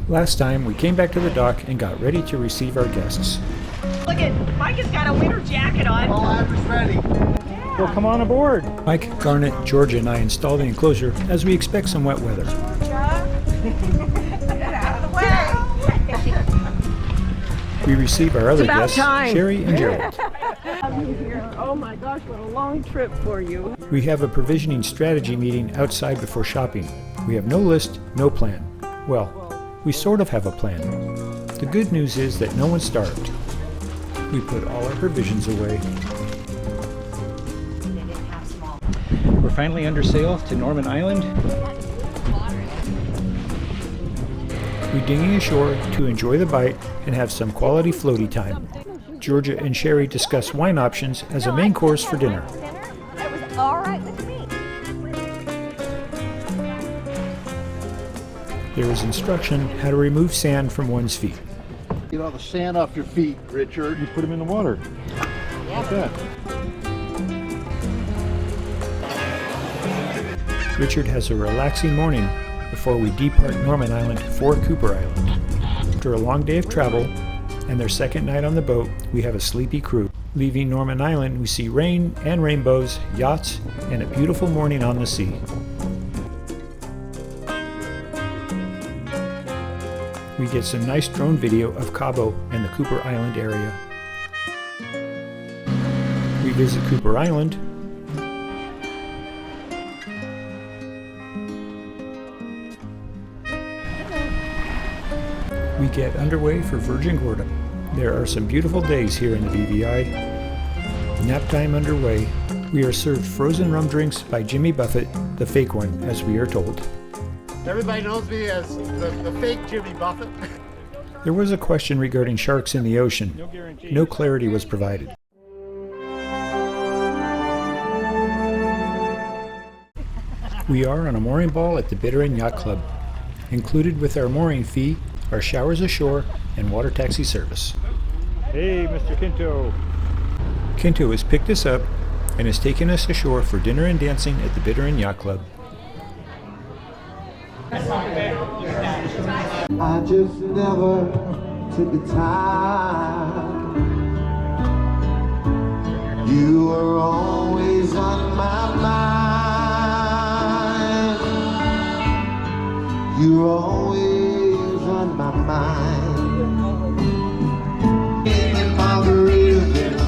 Last time, we came back to the dock and got ready to receive our guests. Look at Mike has got a winter jacket on. All average ready. Yeah. Well, come on aboard. Mike, Garnet, Georgia, and I installed the enclosure as we expect some wet weather. Georgia, get out of the way. We receive our other guests, time. Shari and Gerald. Oh my gosh, what a long trip for you. We have a provisioning strategy meeting outside before shopping. We have no list, no plan. Well, we sort of have a plan. The good news is that no one's starved. We put all our provisions away. We're finally under sail to Norman Island. We dinghy ashore to enjoy the bite and have some quality floatie time. Georgia and Shari discuss wine options as a main course for dinner. That was all right with me. There is instruction how to remove sand from one's feet. Get all the sand off your feet, Richard. You put them in the water. Like that. Richard has a relaxing morning before we depart Norman Island for Cooper Island. After a long day of travel and their second night on the boat, we have a sleepy crew. Leaving Norman Island, we see rain and rainbows, yachts, and a beautiful morning on the sea. We get some nice drone video of Cabo and the Cooper Island area. We visit Cooper Island. We get underway for Virgin Gorda. There are some beautiful days here in the BVI. Nap time underway. We are served frozen rum drinks by Jimmy Buffett, the fake one, as we are told. Everybody knows me as the fake Jimmy Buffett. There was a question regarding sharks in the ocean. No clarity was provided. We are on a mooring ball at the Bitter End Yacht Club. Included with our mooring fee are showers ashore and water taxi service. Hey, Mr. Kinto. Kinto has picked us up and has taken us ashore for dinner and dancing at the Bitter End Yacht Club. I just never took the time. You were always on my mind. You were always on my mind. In Margaritaville,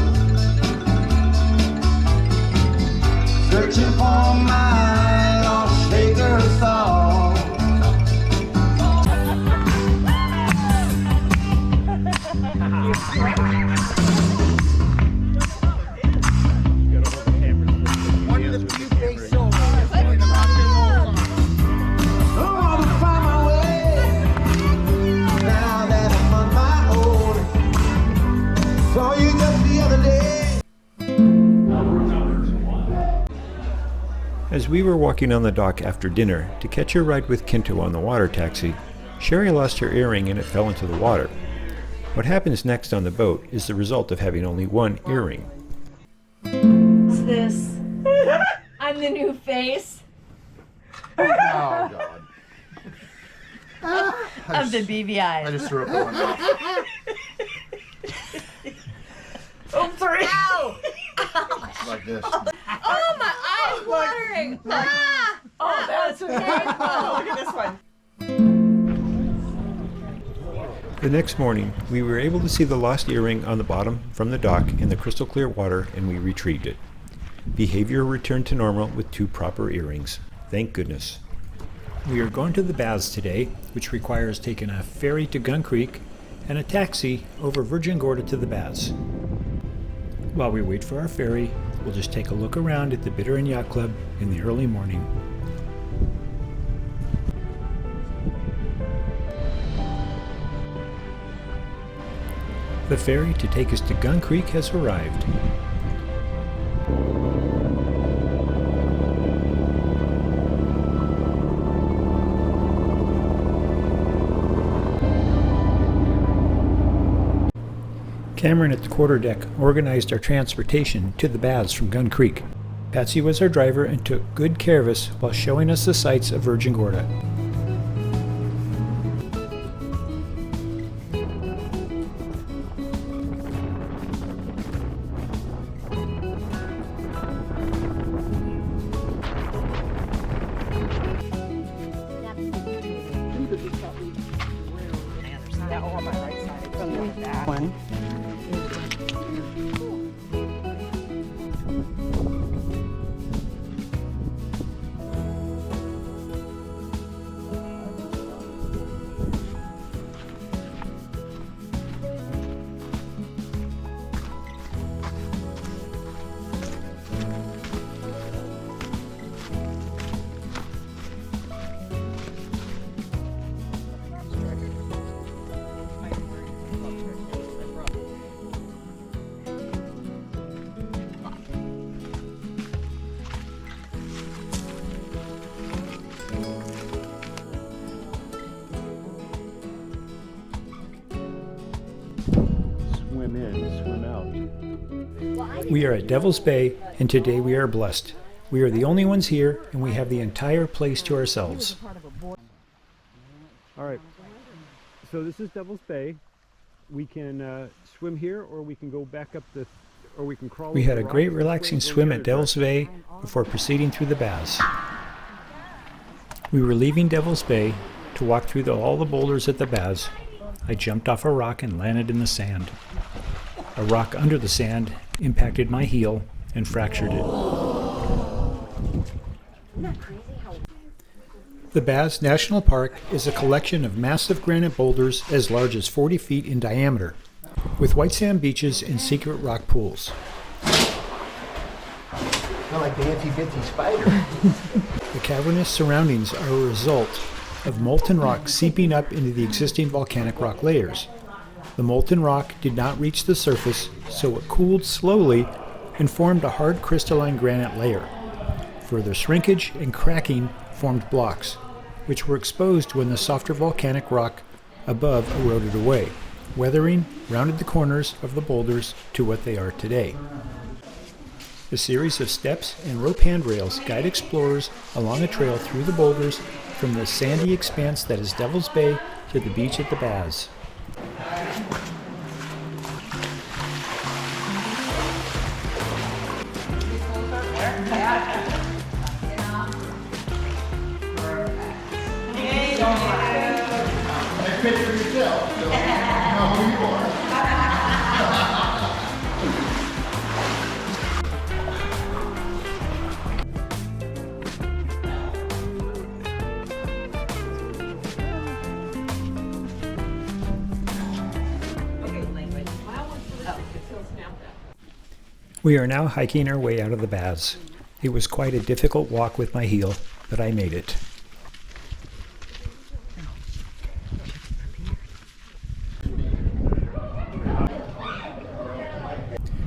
searching for my lost shaker song. As we were walking on the dock after dinner to catch a ride with Kinto on the water taxi, Shari lost her earring and it fell into the water. What happens next on the boat is the result of having only one earring. What's this? I'm the new face Oh, God. of the BVI. I just threw up the window. Oh, sorry. Ow! Like this. Oh, my eyes watering. Ah! Oh, that's okay. Oh, look at this one. The next morning, we were able to see the lost earring on the bottom from the dock in the crystal clear water, and we retrieved it. Behavior returned to normal with 2 proper earrings. Thank goodness. We are going to the baths today, which requires taking a ferry to Gun Creek and a taxi over Virgin Gorda to the baths. While we wait for our ferry, we'll just take a look around at the Bitter End Yacht Club in the early morning. The ferry to take us to Gun Creek has arrived. Cameron at the quarterdeck organized our transportation to the baths from Gun Creek. Patsy was our driver and took good care of us while showing us the sights of Virgin Gorda. that on my right side. It's on the back. One. Swim in, swim out. We are at Devil's Bay, and today we are blessed. We are the only ones here, and we have the entire place to ourselves. All right, so this is Devil's Bay. We can swim here, or we can go back up or we can crawl. We had a great relaxing swim at Devil's Bay before proceeding through the baths. We were leaving Devil's Bay to walk through all the boulders at the baths. I jumped off a rock and landed in the sand. A rock under the sand impacted my heel and fractured it. The Baths National Park is a collection of massive granite boulders as large as 40 feet in diameter, with white sand beaches and secret rock pools. Not like the itsy bitsy spider. The cavernous surroundings are a result of molten rock seeping up into the existing volcanic rock layers. The molten rock did not reach the surface, so it cooled slowly and formed a hard crystalline granite layer. Further shrinkage and cracking formed blocks, which were exposed when the softer volcanic rock above eroded away. Weathering rounded the corners of the boulders to what they are today. A series of steps and rope handrails guide explorers along a trail through the boulders from the sandy expanse that is Devil's Bay to the beach at the Baths. Picture yourself, so you know who you are. We are now hiking our way out of the baths. It was quite a difficult walk with my heel, but I made it.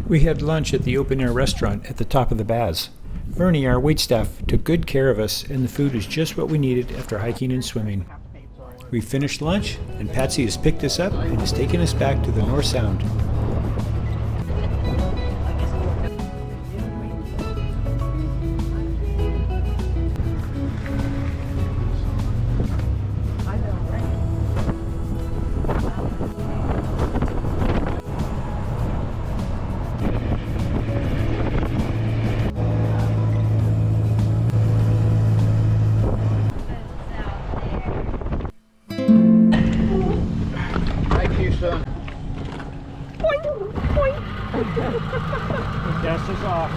We had lunch at the open-air restaurant at the top of the baths. Bernie, our waitstaff, took good care of us, and the food is just what we needed after hiking and swimming. We finished lunch, and Patsy has picked us up and has taken us back to the North Sound. Gas is off.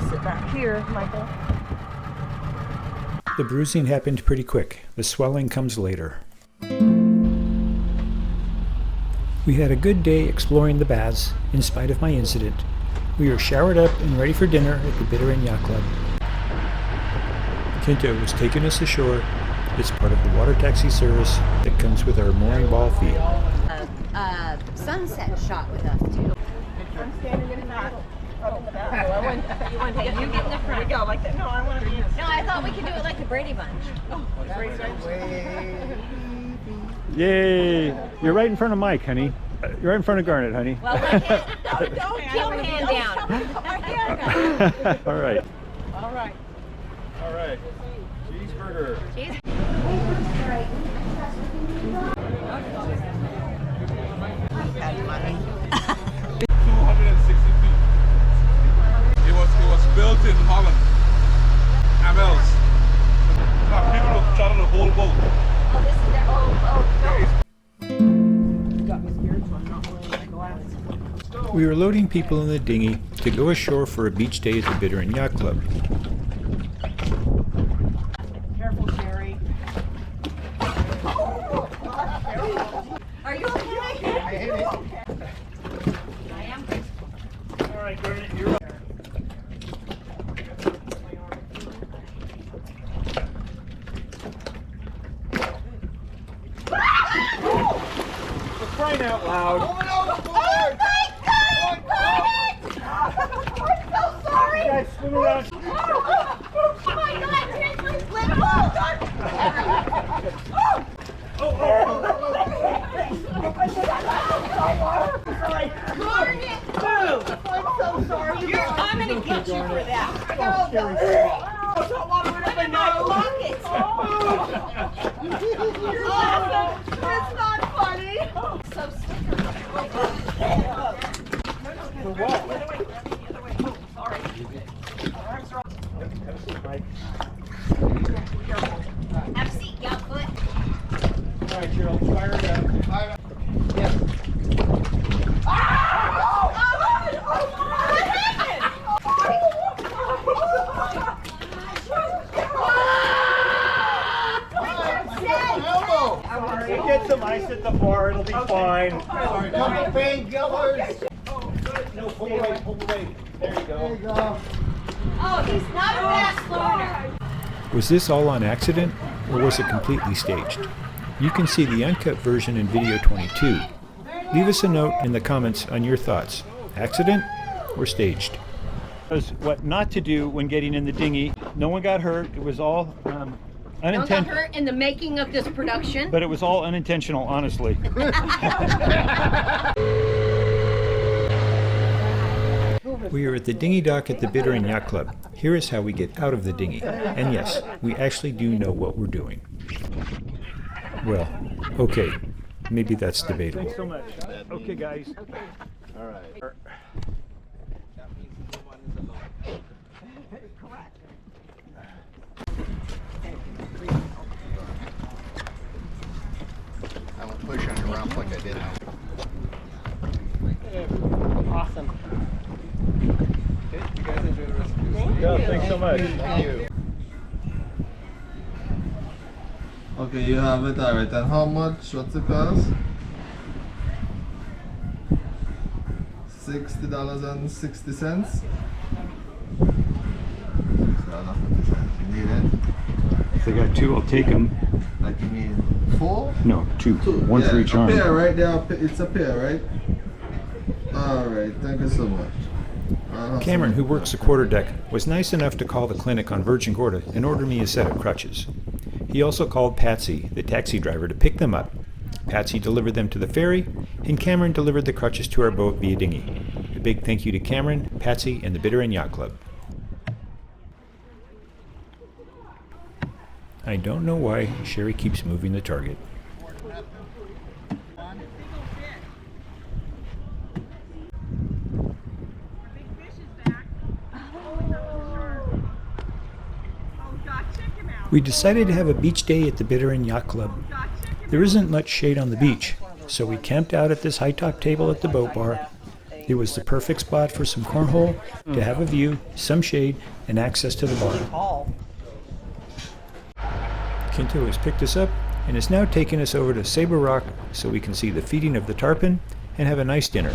Sit back here, Michael. The bruising happened pretty quick. The swelling comes later. We had a good day exploring the baths, in spite of my incident. We were showered up and ready for dinner at the Bitter End Yacht Club. Kinta was taking us ashore. It's part of the water taxi service that comes with our mooring ball fee. Sunset shot with us too. I'm standing in the middle. Oh, you want to get in the front? We go like that. No, I want to be. No, I thought we could do it like the Brady Bunch. Yay! You're right in front of Mike, honey. You're right in front of Garnet, honey. Well, don't kill hand down. All right. All right. All right. Cheeseburger. Cheese. 260 feet. It was built in Holland. Amels. People look We were loading people in the dinghy to go ashore for a beach day at the Bitter End Yacht Club. Careful, Shari. Are you okay? I am. All right, Garnet, you're up. For crying out loud. Oh my God! I'm so sorry! You guys swim around. Oh my God! Here's my slip! Darn it! I'm so sorry. I'm gonna get you for that. Look at my pockets! That's not funny. So slippery. For what? Have a seat, young foot. All right, Gerald, fire it up. We'll get some ice at the bar, it'll be fine. Painkillers. No, pull away, pull away. There you go. Oh, he's not a fast learner. Was this all on accident, or was it completely staged? You can see the uncut version in video 22. Leave us a note in the comments on your thoughts. Accident or staged? Was what not to do when getting in the dinghy. No one got hurt. It was all Don't got unintentional. hurt in the making of this production. But it was all unintentional, honestly. We are at the dinghy dock at the Bitter End Yacht Club. Here is how we get out of the dinghy. And yes, we actually do know what we're doing. Well, okay. Maybe that's debatable. Thanks so much. Okay, guys. All right. I won't push on your rump like I did. Awesome. Okay, you guys enjoy the rest of your Yeah, thanks so much. Thank you. Okay, you have it. Alright, and how much? What's the cost? $60.60. You need it? If I got two, I'll take them. Like you mean 4? No, two. One yeah, for each a arm. pair, right? It's a pair, right? Alright, thank you so much. Cameron, who works the quarterdeck, was nice enough to call the clinic on Virgin Gorda and order me a set of crutches. He also called Patsy, the taxi driver, to pick them up. Patsy delivered them to the ferry, and Cameron delivered the crutches to our boat via dinghy. A big thank you to Cameron, Patsy, and the Bitter End Yacht Club. I don't know why Shari keeps moving the target. We decided to have a beach day at the Bitter End Yacht Club. There isn't much shade on the beach, so we camped out at this high-top table at the boat bar. It was the perfect spot for some cornhole, to have a view, some shade, and access to the bar. Kinto has picked us up and is now taking us over to Sable Rock so we can see the feeding of the tarpon and have a nice dinner.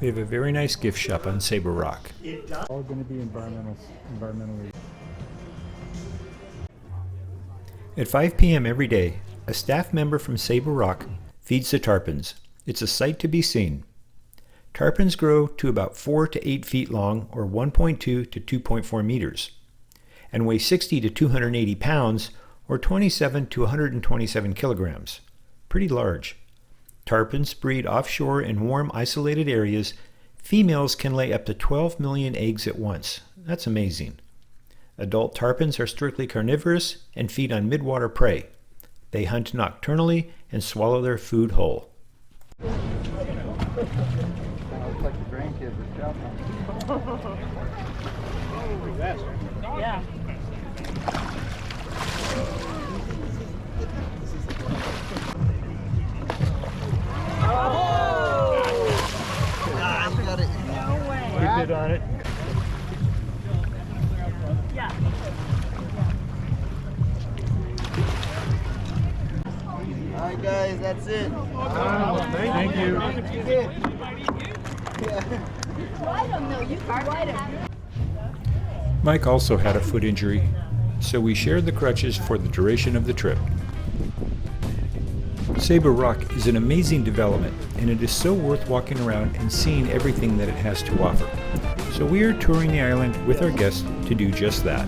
We have a very nice gift shop on Sable Rock. All going to be environmentally. At 5 p.m. every day, a staff member from Sable Rock feeds the tarpons. It's a sight to be seen. Tarpons grow to about 4 to 8 feet long, or 1.2 to 2.4 meters, and weigh 60 to 280 pounds, or 27 to 127 kilograms. Pretty large. Tarpons breed offshore in warm, isolated areas. Females can lay up to 12 million eggs at once. That's amazing. Adult tarpons are strictly carnivorous and feed on midwater prey. They hunt nocturnally and swallow their food whole. Looks like the grandkids are shopping. Yeah. Oh! guys. That's it. Thank you. Mike also had a foot injury, so we shared the crutches for the duration of the trip. Saba Rock is an amazing development, and it is so worth walking around and seeing everything that it has to offer. So we are touring the island with our guests to do just that.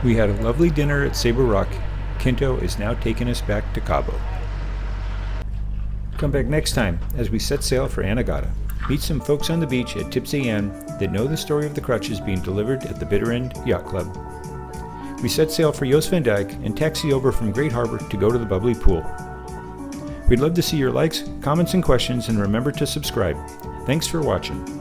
We had a lovely dinner at Sable Rock. Kinto is now taking us back to Cabo. Come back next time as we set sail for Anegada. Meet some folks on the beach at Tipsy Ann that know the story of the crutches being delivered at the Bitter End Yacht Club. We set sail for Joost van Dyke and taxi over from Great Harbor to go to the bubbly pool. We'd love to see your likes, comments, and questions, and remember to subscribe. Thanks for watching.